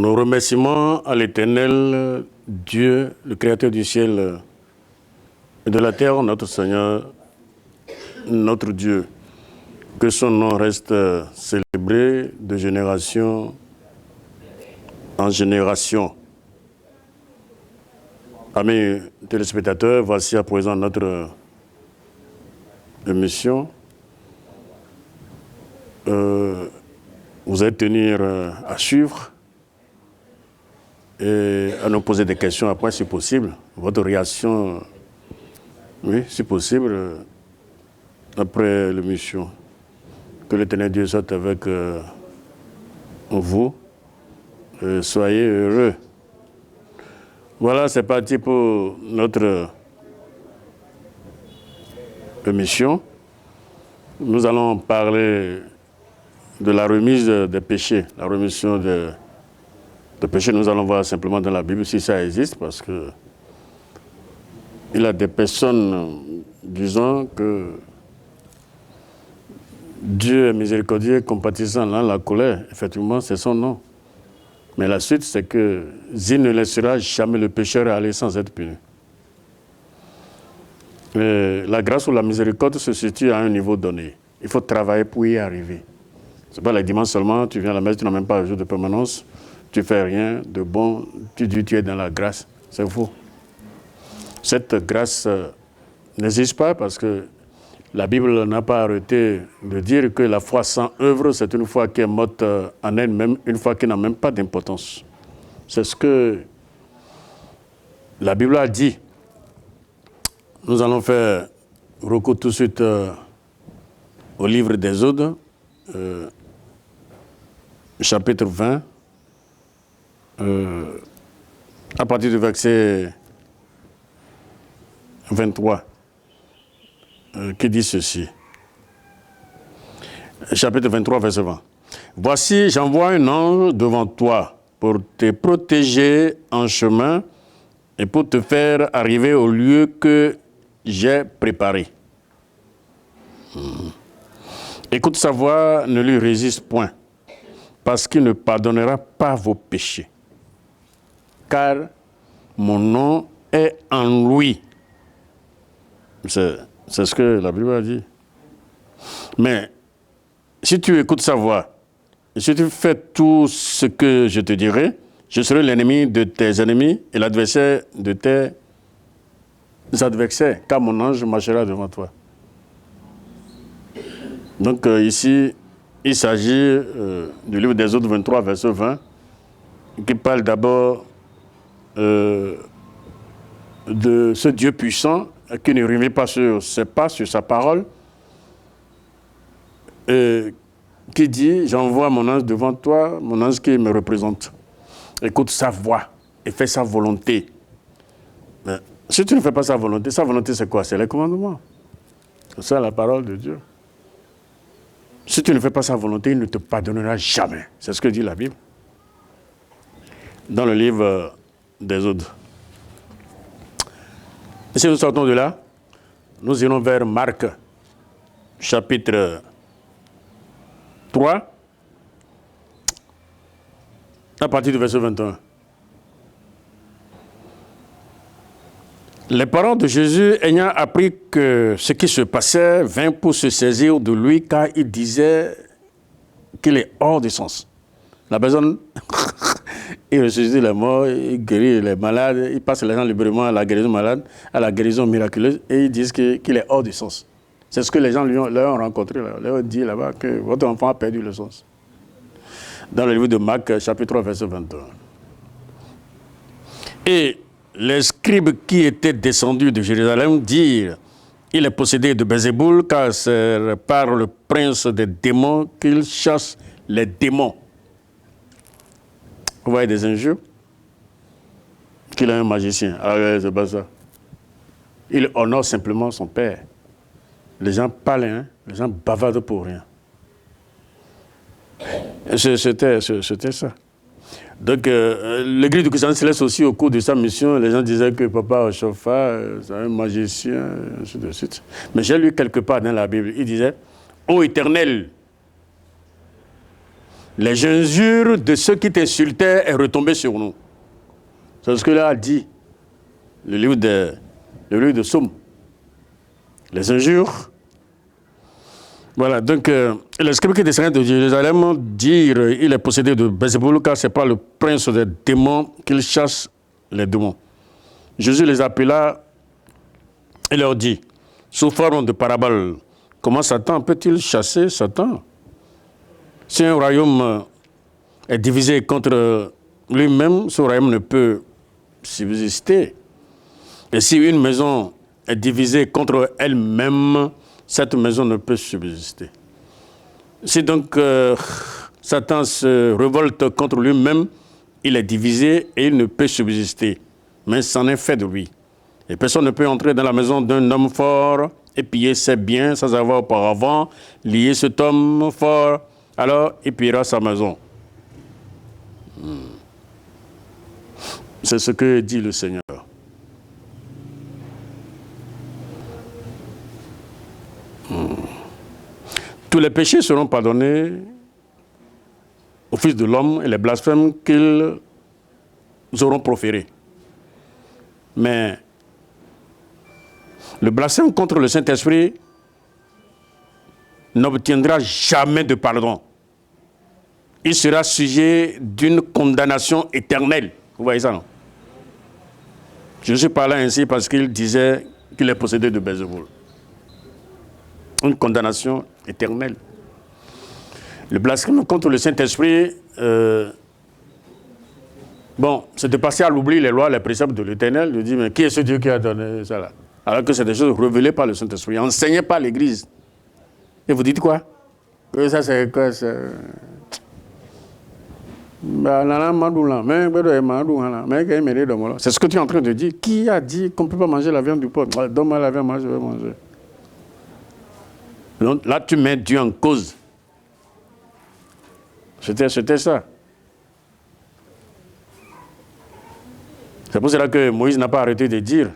Nos remerciements à l'Éternel Dieu, le Créateur du ciel et de la terre, notre Seigneur, notre Dieu. Que son nom reste célébré de génération en génération. Amis téléspectateurs, voici à présent notre émission. Vous allez tenir à suivre et à nous poser des questions après, si possible. Votre réaction, oui, si possible, après l'émission. Que l'Éternel Dieu soit avec vous. Soyez heureux. Voilà, c'est parti pour notre émission. Nous allons parler de la remise des péchés, la rémission des péchés. Nous allons voir simplement dans la Bible si ça existe, parce que il y a des personnes disant que Dieu est miséricordieux, compatissant, dans la colère. Effectivement, c'est son nom. Mais la suite, c'est que il ne laissera jamais le pécheur aller sans être puni. La grâce ou la miséricorde se situe à un niveau donné. Il faut travailler pour y arriver. Ce n'est pas les dimanches seulement, tu viens à la messe, tu n'as même pas un jour de permanence, tu ne fais rien de bon, tu dis tu es dans la grâce. C'est faux. Cette grâce n'existe pas parce que la Bible n'a pas arrêté de dire que la foi sans œuvre, c'est une foi qui est morte en elle-même, une foi qui n'a même pas d'importance. C'est ce que la Bible a dit. Nous allons faire recours tout de suite au livre d'Exode, chapitre 20, à partir du verset 23. Qui dit ceci. Chapitre 23, verset 20. Voici, j'envoie un ange devant toi pour te protéger en chemin et pour te faire arriver au lieu que j'ai préparé. Écoute sa voix, ne lui résiste point, parce qu'il ne pardonnera pas vos péchés. Car mon nom est en lui. C'est ce que la Bible a dit. Mais si tu écoutes sa voix, et si tu fais tout ce que je te dirai, je serai l'ennemi de tes ennemis et l'adversaire de tes adversaires, car mon ange marchera devant toi. Donc ici, il s'agit du livre d'Exode 23, verset 20, qui parle d'abord de ce Dieu puissant qui ne remet pas sur ses pas, sur sa parole, qui dit, j'envoie mon ange devant toi, mon ange qui me représente. Écoute sa voix et fais sa volonté. Mais si tu ne fais pas sa volonté c'est quoi? C'est les commandements. C'est ça la parole de Dieu. Si tu ne fais pas sa volonté, il ne te pardonnera jamais. C'est ce que dit la Bible. Dans le livre d'Exode. Et si nous sortons de là, nous irons vers Marc, chapitre 3, à partir du verset 21. Les parents de Jésus, ayant appris que ce qui se passait, vinrent pour se saisir de lui, car il disait qu'il est hors de sens. La personne, il ressuscite les morts, il guérit les malades, il passe les gens librement à la guérison malade, à la guérison miraculeuse, et ils disent qu'il est hors du sens. C'est ce que les gens leur ont rencontré, leur ont dit là-bas que votre enfant a perdu le sens. Dans le livre de Marc, chapitre 3, verset 21. Et les scribes qui étaient descendus de Jérusalem dirent, il est possédé de Belzéboul, car c'est par le prince des démons qu'il chasse les démons. Vous voyez des injures? Qu'il est un magicien. Ah, c'est pas ça. Il honore simplement son père. Les gens parlent, hein? Les gens bavardent pour rien. C'était ça. Donc, l'église du Christ Céleste aussi, au cours de sa mission, les gens disaient que Papa Ochofa, c'est un magicien, ainsi de suite. Mais j'ai lu quelque part dans la Bible, il disait, ô Éternel, Les injures de ceux qui t'insultaient est retombé sur nous. C'est ce que là a dit le livre de Psaumes. Les injures. Voilà, donc le scribe qui descendait de Jérusalem dire il est possédé de Belzéboul car c'est pas le prince des démons qu'il chasse les démons. Jésus les appela et leur dit, sous forme de parabole, comment Satan peut-il chasser Satan? Si un royaume est divisé contre lui-même, ce royaume ne peut subsister. Et si une maison est divisée contre elle-même, cette maison ne peut subsister. Si donc Satan se révolte contre lui-même, il est divisé et il ne peut subsister. Mais c'en est fait de lui. Et personne ne peut entrer dans la maison d'un homme fort et piller ses biens sans avoir auparavant lié cet homme fort. Alors il pillera sa maison. C'est ce que dit le Seigneur. Tous les péchés seront pardonnés au Fils de l'homme et les blasphèmes qu'ils auront proférés. Mais le blasphème contre le Saint-Esprit n'obtiendra jamais de pardon. Il sera sujet d'une condamnation éternelle. Vous voyez ça, non? Jésus parlait ainsi parce qu'il disait qu'il est possédé de Belzéboul. Une condamnation éternelle. Le blasphème contre le Saint-Esprit, c'est de passer à l'oubli les lois, les préceptes de l'Éternel. Il dit, mais qui est ce Dieu qui a donné ça là? Alors que c'est des choses révélées par le Saint-Esprit, enseignées par l'Église. Et vous dites quoi? Que ça c'est quoi ça? C'est ce que tu es en train de dire. Qui a dit qu'on ne peut pas manger la viande du porc? Donne-moi la viande, moi je vais manger. Donc là, tu mets Dieu en cause. C'était ça. C'est pour cela que Moïse n'a pas arrêté de dire,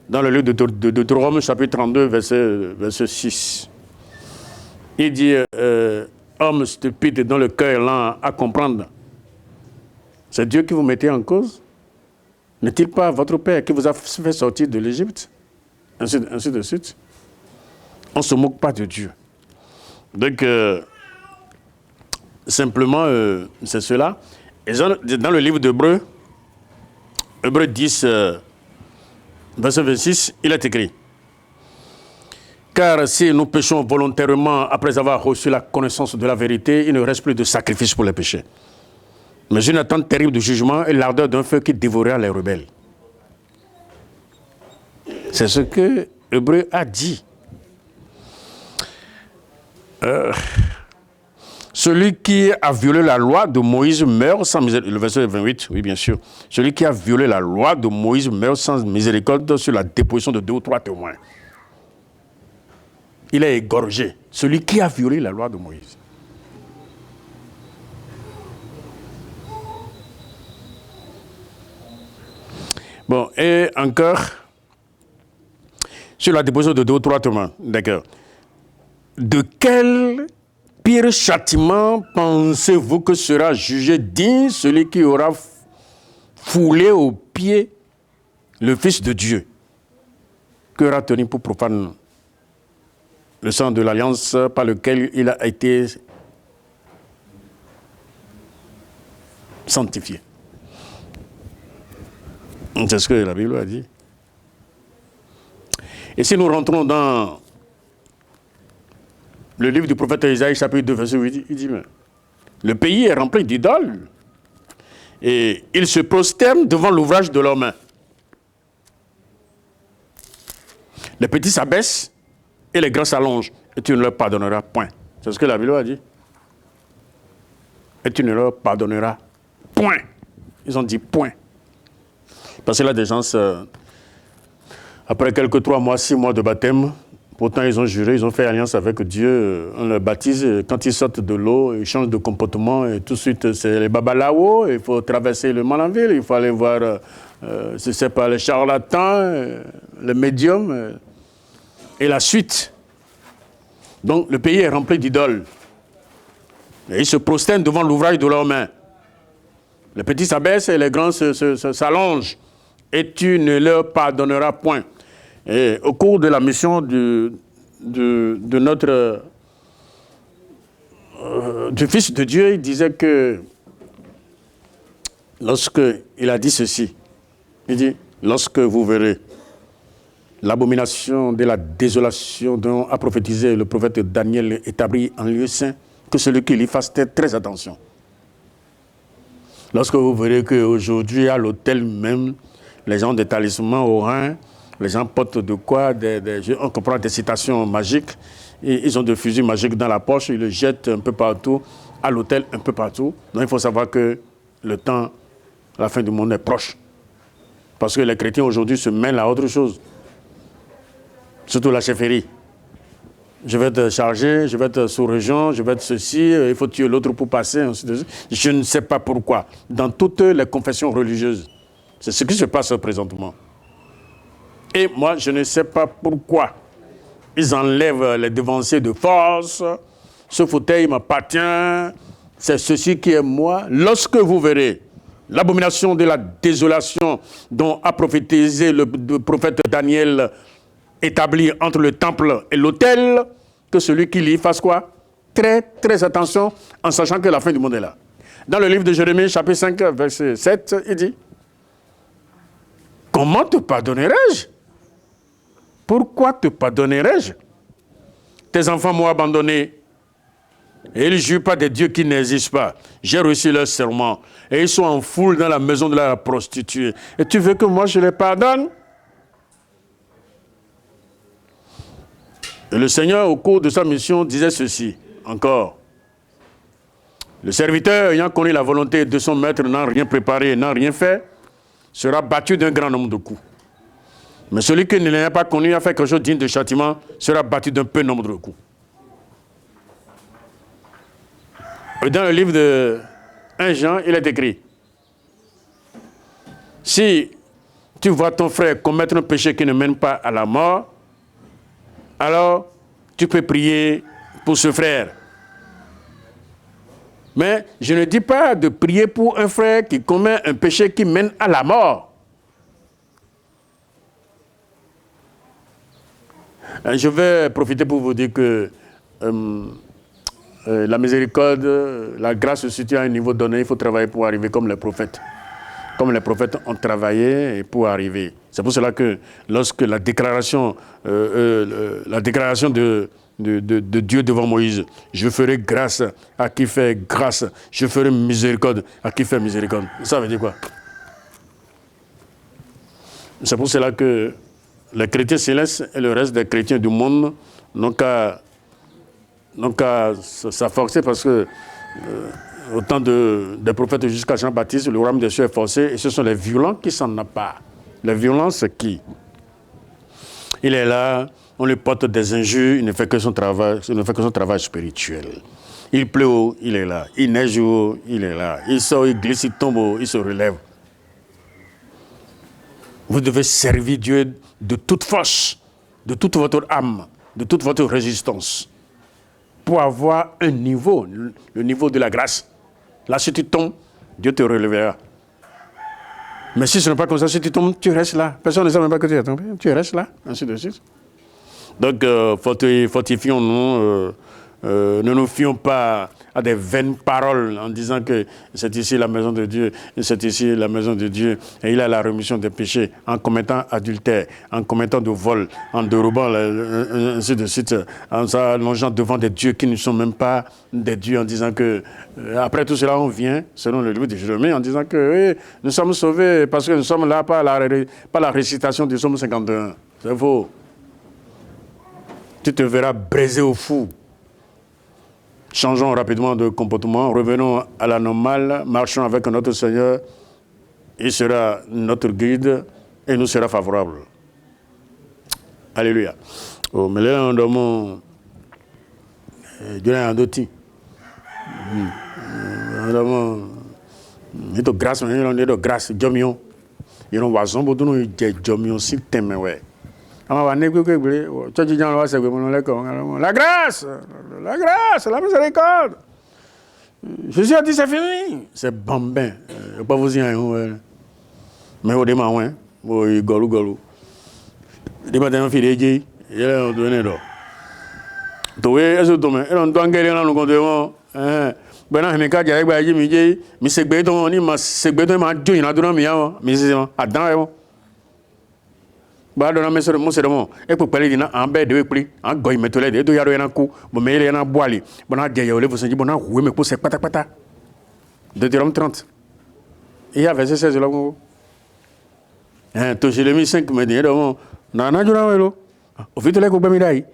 dans le livre de Deutéronome, chapitre 32, verset 6, il dit, homme stupide dont le cœur est lent à comprendre, c'est Dieu qui vous mettez en cause? N'est-il pas votre Père qui vous a fait sortir de l'Égypte? Ainsi de suite. On ne se moque pas de Dieu. Donc, simplement, c'est cela. Et dans le livre d'Hébreux, Hébreux 10, verset 26, il est écrit, « Car si nous péchons volontairement après avoir reçu la connaissance de la vérité, il ne reste plus de sacrifice pour les péchés. Mais une attente terrible de jugement et l'ardeur d'un feu qui dévorera les rebelles. » C'est ce que Hébreux a dit. Celui qui a violé la loi de Moïse meurt sans miséricorde. Le verset 28, oui, bien sûr. Celui qui a violé la loi de Moïse meurt sans miséricorde sur la déposition de 2 ou 3 témoins. Il est égorgé. Celui qui a violé la loi de Moïse. Bon, et encore, sur la déposition de 2 ou 3 témoins, d'accord. De quel pire châtiment pensez-vous que sera jugé digne celui qui aura foulé aux pieds le Fils de Dieu, qui aura tenu pour profane le sang de l'alliance par lequel il a été sanctifié? C'est ce que la Bible a dit. Et si nous rentrons dans le livre du prophète Isaïe, chapitre 2, verset 8, il dit, mais le pays est rempli d'idoles et ils se prosternent devant l'ouvrage de leurs mains. Les petits s'abaissent et les grands s'allongent et tu ne leur pardonneras point. C'est ce que la Bible a dit. Et tu ne leur pardonneras point. Ils ont dit point. Parce que là, des gens, après quelques 3 mois, 6 mois de baptême, pourtant ils ont juré, ils ont fait alliance avec Dieu, on les baptise, quand ils sortent de l'eau, ils changent de comportement, et tout de suite, c'est les babalao, il faut traverser le Malanville, il faut aller voir, c'est pas les charlatans, les médiums, et la suite. Donc le pays est rempli d'idoles. Et ils se prosternent devant l'ouvrage de leurs mains. Les petits s'abaissent et les grands s'allongent. Et tu ne leur pardonneras point. Et au cours de la mission de notre du Fils de Dieu, il disait que lorsqu'il a dit ceci, il dit, lorsque vous verrez l'abomination de la désolation dont a prophétisé le prophète Daniel établi en lieu saint, que celui qui y fasse très attention. Lorsque vous verrez qu'aujourd'hui, à l'hôtel même, les gens des talismans au rein, les gens portent de quoi, on comprend des citations magiques, et ils ont des fusils magiques dans la poche, ils le jettent un peu partout, à l'hôtel, un peu partout. Donc il faut savoir que le temps, la fin du monde est proche. Parce que les chrétiens aujourd'hui se mêlent à autre chose. Surtout la chefferie. Je vais te charger, je vais te sous-région, je vais te ceci, il faut tuer l'autre pour passer, ainsi de suite. Je ne sais pas pourquoi. Dans toutes les confessions religieuses, c'est ce qui se passe présentement. Et moi, je ne sais pas pourquoi. Ils enlèvent les devanciers de force. Ce fauteuil m'appartient. C'est ceci qui est moi. Lorsque vous verrez l'abomination de la désolation dont a prophétisé le prophète Daniel établi entre le temple et l'autel, que celui qui lit fasse quoi? Très, très attention, en sachant que la fin du monde est là. Dans le livre de Jérémie, chapitre 5, verset 7, il dit, « Comment te pardonnerai-je? Pourquoi te pardonnerai-je? Tes enfants m'ont abandonné, et ils ne jurent pas des dieux qui n'existent pas. J'ai reçu leur serment, et ils sont en foule dans la maison de la prostituée. Et tu veux que moi je les pardonne? » Et le Seigneur, au cours de sa mission, disait ceci, encore. Le serviteur, ayant connu la volonté de son maître, n'ayant rien préparé, n'ayant rien fait, sera battu d'un grand nombre de coups. Mais celui qui ne l'a pas connu, a fait quelque chose digne de châtiment, sera battu d'un peu nombre de coups. Et dans le livre de 1 Jean, il est écrit, si tu vois ton frère commettre un péché qui ne mène pas à la mort, alors tu peux prier pour ce frère. Mais je ne dis pas de prier pour un frère qui commet un péché qui mène à la mort. Je vais profiter pour vous dire que la miséricorde, la grâce se situe à un niveau donné, il faut travailler pour arriver comme les prophètes. Comme les prophètes ont travaillé pour arriver. C'est pour cela que lorsque la déclaration de Dieu devant Moïse, je ferai grâce à qui fait grâce, je ferai miséricorde à qui fait miséricorde. Ça veut dire quoi? C'est pour cela que les chrétiens célestes et le reste des chrétiens du monde n'ont qu'à s'efforcer parce que au temps des prophètes jusqu'à Jean-Baptiste, le royaume des cieux est forcé et ce sont les violents qui s'en emparent. Les violents, c'est qui? Il est là, on lui porte des injures, il ne fait que son travail spirituel. Il pleut haut, il est là. Il neige haut, il est là. Il sort, il glisse, il tombe haut, il se relève. Vous devez servir Dieu de toute force, de toute votre âme, de toute votre résistance, pour avoir un niveau, le niveau de la grâce. Là, si tu tombes, Dieu te relèvera. Mais si ce n'est pas comme ça, si tu tombes, tu restes là. Personne ne sait même pas que tu es tombé. Tu restes là, ainsi de suite. Donc, fortifions-nous, ne nous fions pas à des vaines paroles en disant que c'est ici la maison de Dieu, c'est ici la maison de Dieu, et il a la rémission des péchés en commettant adultère, en commettant de vol, en dérobant, ainsi de suite, en s'allongeant devant des dieux qui ne sont même pas des dieux, en disant que, après tout cela, on vient, selon le livre de Jérémie, en disant que nous sommes sauvés parce que nous sommes là par la récitation du psaume 51. C'est faux. Tu te verras brisé au fou. Changeons rapidement de comportement, revenons à la normale, marchons avec notre Seigneur, il sera notre guide et nous sera favorable. Alléluia. Oh, mais là, on demande Dieu a d'autres. On demande de grâce, on est de grâce, Jomion. Ils ont voisin, beaucoup de nous, Jomion, si t'aimes, ouais. La grâce, la miséricorde. Jésus a dit c'est fini. C'est bambin. Pas vous y aller. Mais au démarrage, hein. Bon, golou. Des matins, il dit, il est en train de tu es au domaine. Et on doit gagner dans le compte. Ben non, mais quand il y a des gens qui se battent, on se battent, on a donné un mais c'est à dans bah dans mais c'est bon et pour parler d'un en bas de prix en goy mettre les deux yaro yana ku bon mais il yana boali bon a dia yole vous senti bon a oui mais pour c'est pata Deutéronome 30 il y a verset 16 là to Jérémie 5 me dit donc na jona welo au fait les ko ba mi dai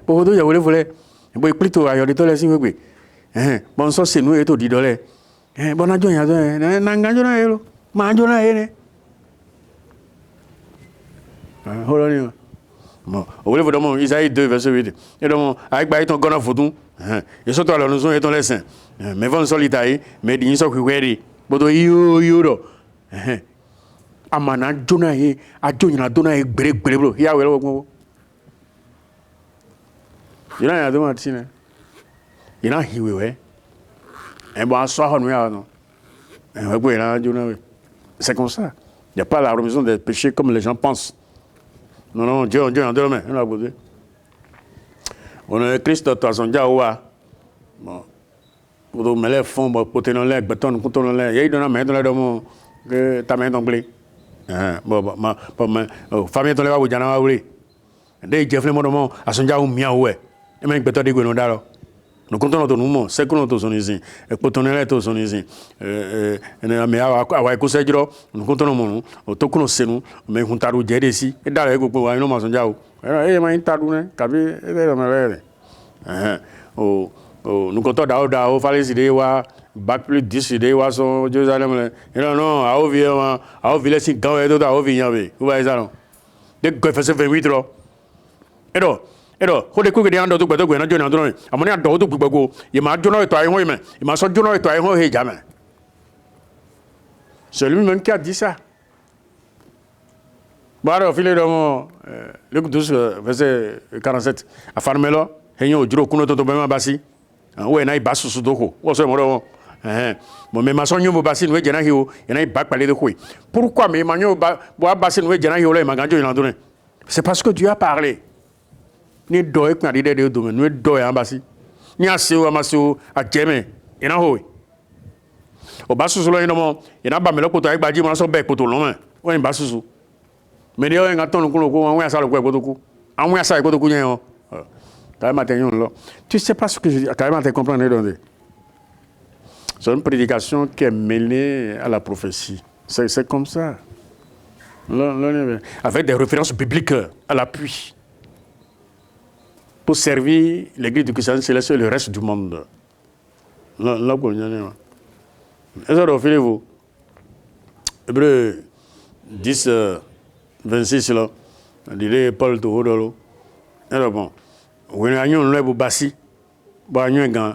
pour do yole voulait bon plutôt ayo de to les singo gbe bon so c'est nous et to di dole bon na jonya na ngajona yelo ma jona yene Bon, au lieu de Isaïe 2, verset 8. Et donc, avec Baïton Gona Foutou, et surtout à la notion et ton lessin. Mais vont solitaire, mais d'une sorte que vous avez bodo yo. Amana Jonae, a Jonah Dona break breblo. Ya well. You know, I don't want to see. You know, he will. Et bon, soit on regarde, non. C'est comme ça. Il n'y a pas la remission des péchés comme les gens pensent. Non, Dieu en demain. On a Christ de toute façon, Dieu a pour me les fonds, pour tenir les béton, pour tenir les. Il y a eu dans la main que ta main tombe. Famille, ton lèvre, vous en avez. Dès que Jeff le monde, à son Dieu, mien, ouais. Et même béton de Gwenodalo. Nous comptons notre mouvement, c'est que nous tous sommes ici. Et pour ton élève, tous sommes ici. Mais à Waikosedro, nous comptons nos mots, au Tokuno Senu, mais nous t'avons dit ici. Et d'ailleurs, vous pouvez nous manger. Et moi, il t'a donné, Kabi, et de nous comptons d'Ao, fallait idées, bac plus 10 idées, son Jérusalem. Et non, à Oville, si quand et d'autres à Oville, vous voyez ça, non? Dès que vous faites 28 ans. Et donc, ho de ku ke ando tu gbedo gbe na jona ndo amoni ado tu gbegbo ye ma jona eto ayi ho me ye ma so jona eto ayi ho he jamais. C'est lui-même qui a dit ça. Bara file do mo Luc 12 verset 47 afarmelo henyo ojuro kuno to bema basi we na ibasu su doko wo so mo do mo me ma so nyo basi no jena hiwo ye na iba pale de ko. Pourquoi me ma nyo ba basi no jena hiwo le ma ganjo ina ndo? C'est parce que Dieu a parlé. Ni doy kwa dide de domaine ni doy ambasi ni aseo amaseo ajeme ina ho o basusu lo ina mo ina ba melo poto agbaji mo so be poto lo me won basusu me de o nga ton ko won asa lo poto ku awon asa poto ku yen o ka ma te yon lo tu sais pas ce que je dis ka ma te comprendre donc c'est une prédication qui est mêlée à la prophétie c'est comme ça avec des références bibliques à l'appui pour servir l'église du christianisme céleste et le reste du monde. Là, vous Hébreu 10, 26, là, il Paul Tohodolo. Alors bon, vous avez un lèvre bassi, vous avez un gant,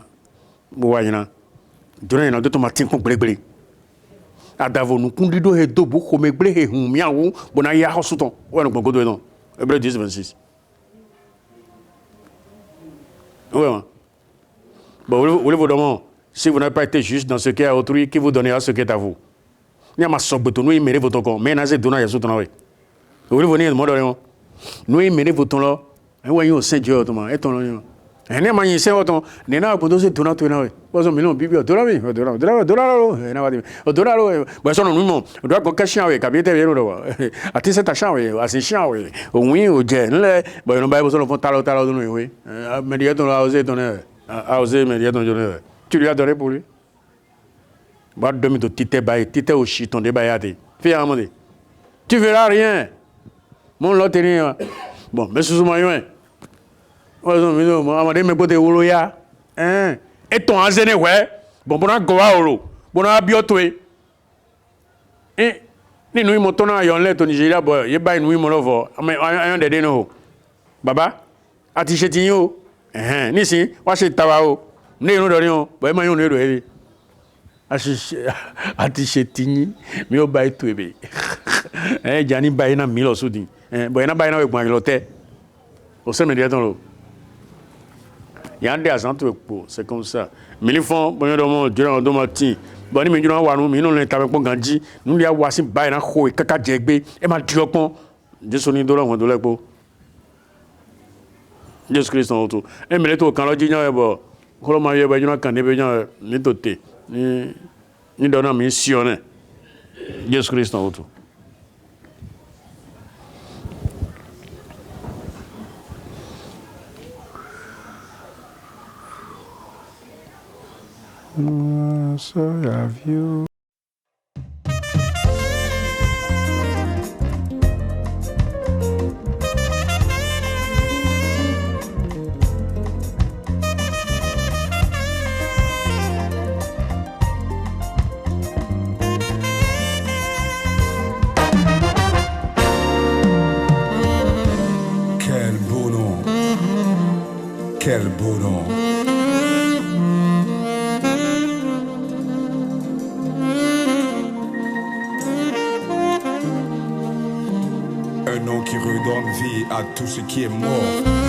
vous avez un donné un automatique pour blé. Adavo nous conduisons et deux bouts comme blé et un miaou, bon à y a un souton. Ouais, nous pouvons dire Hébreu 10, 26. Oui, bon, vous demandez, si vous n'avez pas été juste dans ce qui est à autrui, qui vous donnera ce qui est à vous. Il y a ma sobeto, nous, il mérite votre corps, mais il y a ce qu'on a. Vous venez de moi, nous, il mérite votre corps, et vous voyez au Saint-Dieu, et ton nom. Et nous, il y a autant, nous, il y a pour deux tournois, tu vois. Vous avez mis Bible, dollar, nous, on doit qu'on cache avec, à bien te voir. À tes cette chambre, à ces chiens, oui, au jet, bon, on va vous faire talent, oui. Médiaton a osé donner, médiaton, tu lui as donné pour lui. Va donner de tite au chiton de baïate. Fais à demander. Tu verras rien. Mon lot est rien. Bon, mais sous moi, me pote wolo ya et ton azene ouais bon bona goa olo bona biotoe ni nous motona yon le to Nigeria boy ye bay nous mo lovo mais ayon de no baba ati chetinyo ni si wa se tawa o ne no do ni o boy ma yon no do he ati chetinyi mi o bay to ebe jani bay na mi lo sudi boy na bay na we gban lo te o se me dia ton lo Il y a des agents, c'est comme ça. Mais ils font, bon, ils bon, ni minjuna wanu mi no le tabe pon ganji nu ya wasi bay na ko kaka jegbe e ma di opon Jesu ni do lo won do lepo Jesus Christ on to e mi le to kan lo jiyan e bo ko lo ma ye be juna kan ne be jan ni to te ni do na mi si one Jesus Christ on to so have you Quel beau nom. Un nom qui redonne vie à tout ce qui est mort.